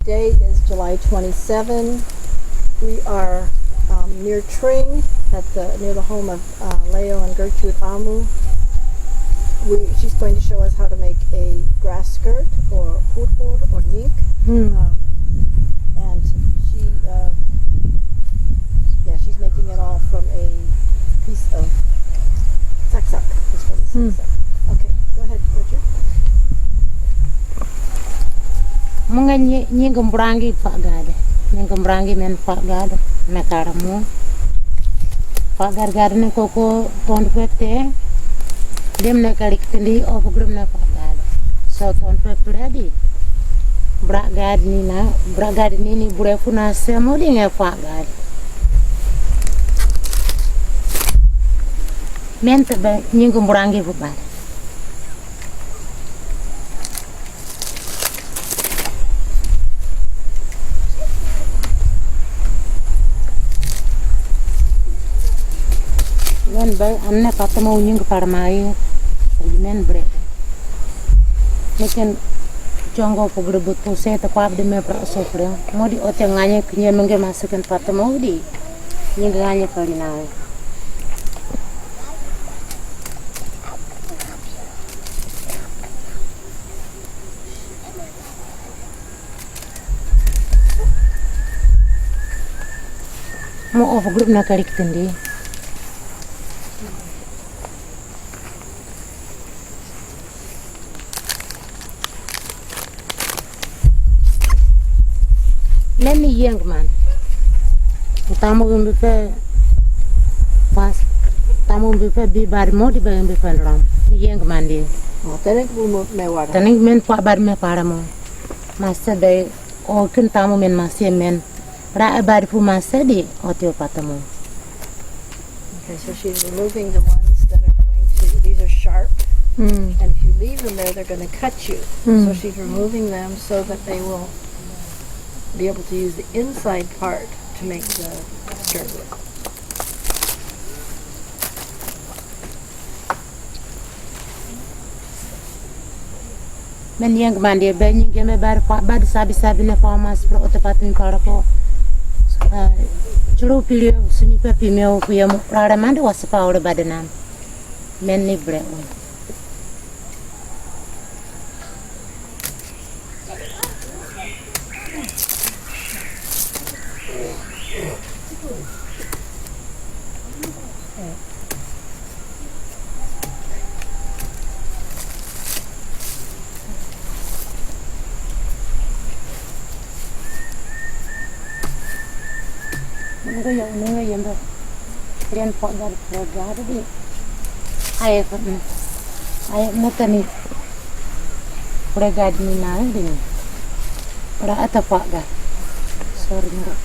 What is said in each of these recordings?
Today is July 27. We are near Tring near the home of Leo and Gertrude Amu. She's going to show us how to make a grass skirt or purpur or nyink. And she's making it all from a piece of saksak. Okay, go ahead, Richard. Mga nyingam brangi pagada. Nyingam brangi men pagada na karamu. Pagar garne koko ton pete. Dem na kalik tendi of grum na pagada. So ton pete ready. Bragad ni ni burefuna semodi nge pagada. Men tabe nyingam brangi pagada. Men bay anne patama unying parmai men bre meken jongo ko grebut ko se ta kwab de me pra so pre modi ote nganye kinye menge masukan patama udi nying nganye kalina mo of group na karik tendi Many young man. Tamu bimbe pas tamu bimbe bi bar modi bimbe pandram. Young man dia. Tanik bu me wada. Tanik men pa bar me paramo. Masa day o kin tamu men masih men. Ra bar pu masa di otio patamu. Okay, so she's removing the ones that are going to. These are sharp. And if you leave them there, they're going to cut you. So she's removing them so that they will be able to use the inside part to make the skirt. Men yang mandi banyak game bar sabi na pa mas pro otepatin karapo. Curu pilih sunyi pepi meu puya rara mandi wasapa ora badanan. Men ni bre. Nunggu yang ber, kalian pot dari program di, ayah mata ni, program ni nang di, ora atau pak dah, sorry nggak.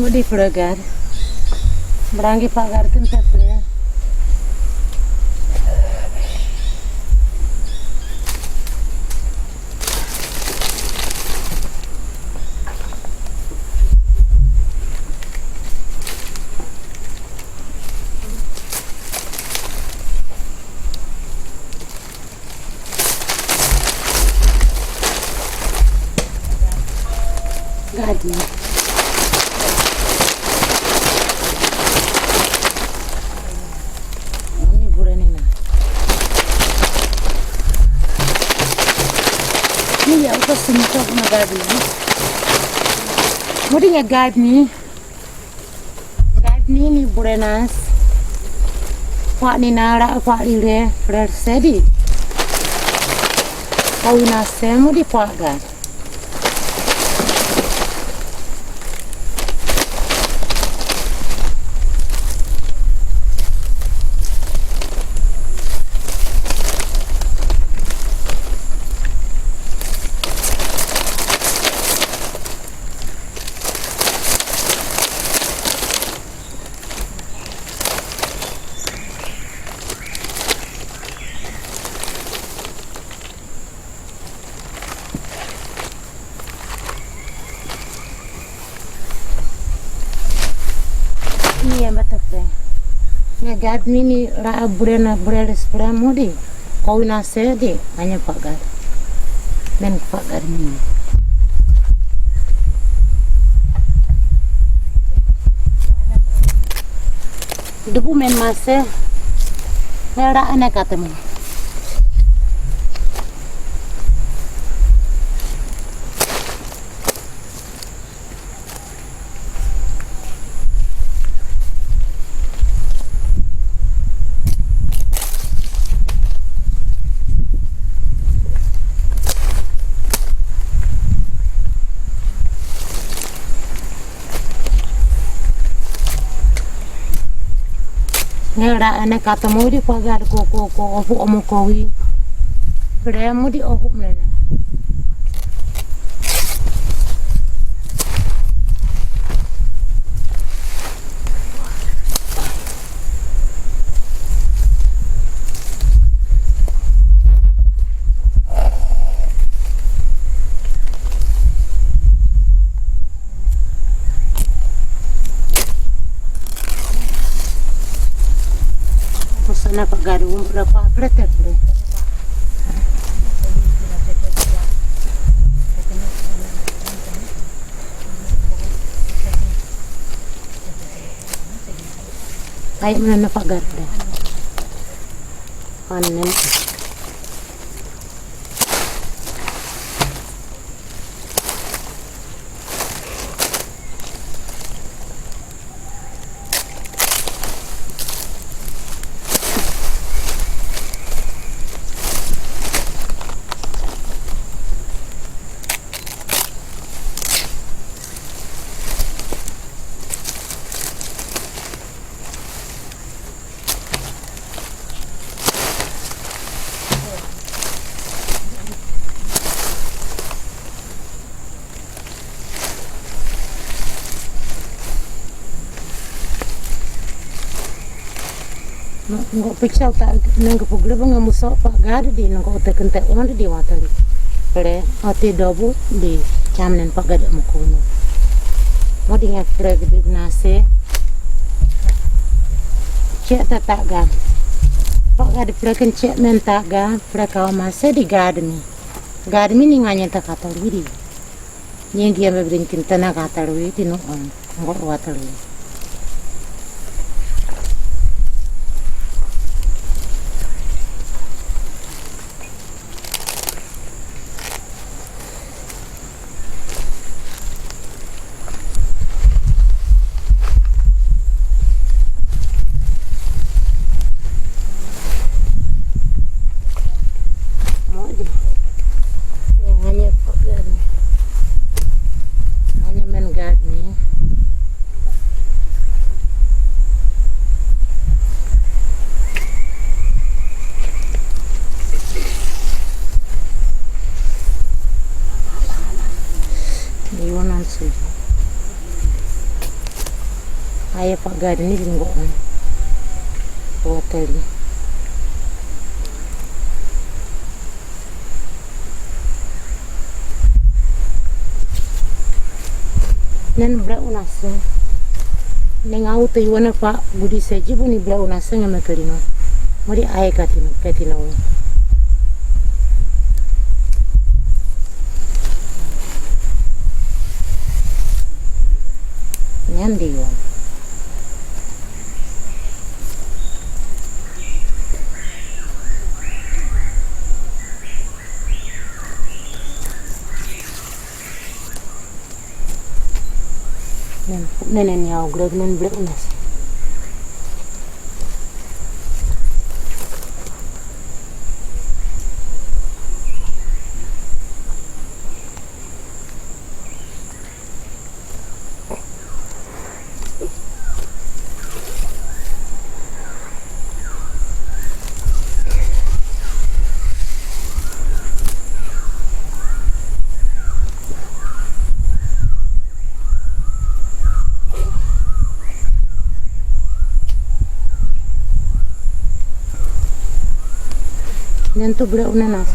Mudi progar, berangi pagar tempat ya. Gadi. Ni ya uko simito na gadi ni. Mudi nga gadi ni burenas. Pak ni nara pak ire frer sedi. Kau nase mudi pak gadi. ni yang bata pre. Ya gad ni ra burena spray mudi. Kau na se di hanya pagar. Men pagar ni. Debu men mase. Ra ana katemu. Ngera ana katemu di pagar ko opu omokowi. Premu di opu mena. Sana pagar berapa pretek deh. Ay mana pagar deh. Panen. Nggak picau tak nengko pugle bang musok pak gade di nengko utek kentek onde di watali. Pere ati dobu di camnen pak gade mukuno. Mau di ngefreg di nase. Cek tak ga. Pak gade preken cek men tak ga. Preka mase di gade mi. Gade mi ninganya tak kata widi. Nyenggi yang berinkin tanah kata widi no on. Nggak watali. Ayah pak gade ni linggoan hotel nen bra unasa neng auto iwana pak budi saji buni bra unasa ngame kalino mori ayah katino nyandi yon nenen yaw greg nen ble unas Nentu bela unanas.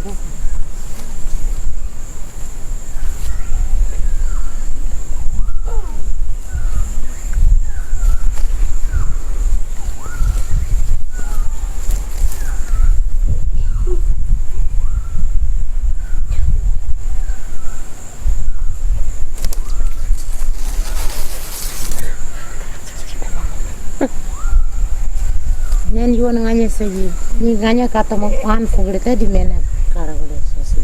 nen yuan nganya segi ni nganya kata mo an fuglete di mena karagole sosi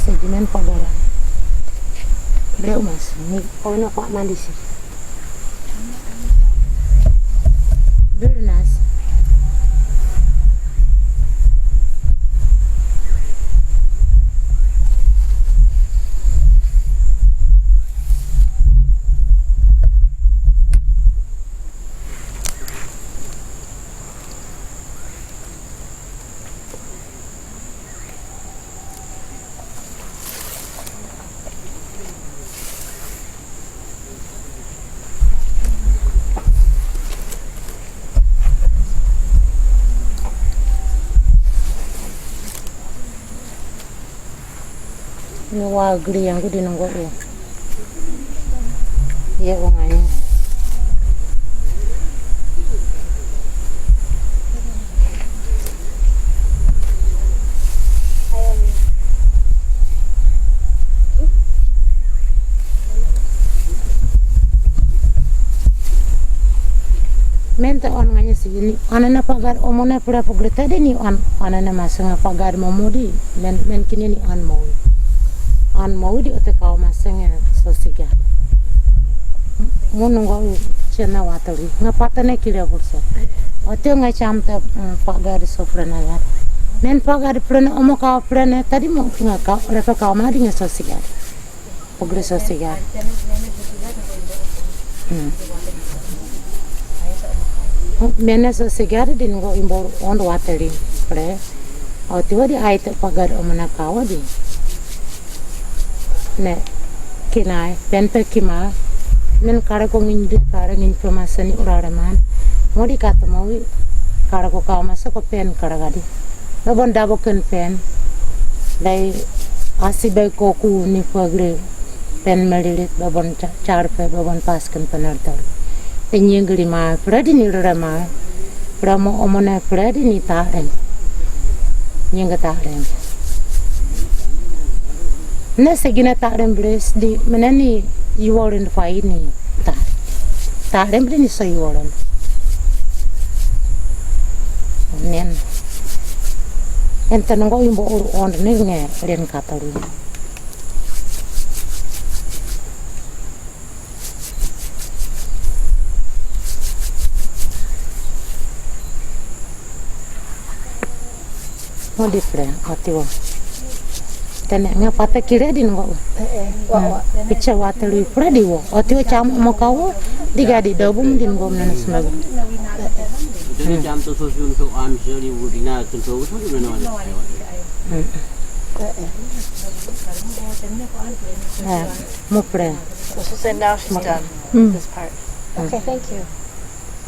segi men pagara breu mas ni kono pak mandi sih bernas ni wa gri yang di nunggu ya wonganya mente on nganya sini anana pagar omona pura pagreta de ni on anana masanga pagar momodi men kini ni an mau di ote kau masanga sosiga mo nunggu chena watali ngapata ne kira bursa ote ngai chamta pagar sofrana ya men pagar prana omo kau prana tadi mo nga kau reka kau mari nga sosiga pagre sosiga mena sosiga di nunggu imbor on watali pre ote wadi aite pagar omona kau di ne kinai pente kima men kara ko ngindit kara ngin information urara man modi kata mau kara ko kau masa ko pen kara gadi babon dabo ken pen dai asibai ko ku ni pagre pen melilit babon char pe babon pas ken penartar penyengli ma pradi ni rama pramo omona pradi ni taen nyengga taen na segina taen bres di menani yuorin fai ni taen bres ni so yuorin nen enten ngo imbo on ni nge ren katalu mo different atiwa tene nga pata kire di ngo picha watalu predi wo atiwa cham mo kawo diga di dobum din gom nan smagu jadi jam tu sosun so am seri wudina tentu so di mana mo pre So now she's done this part. Okay, thank you.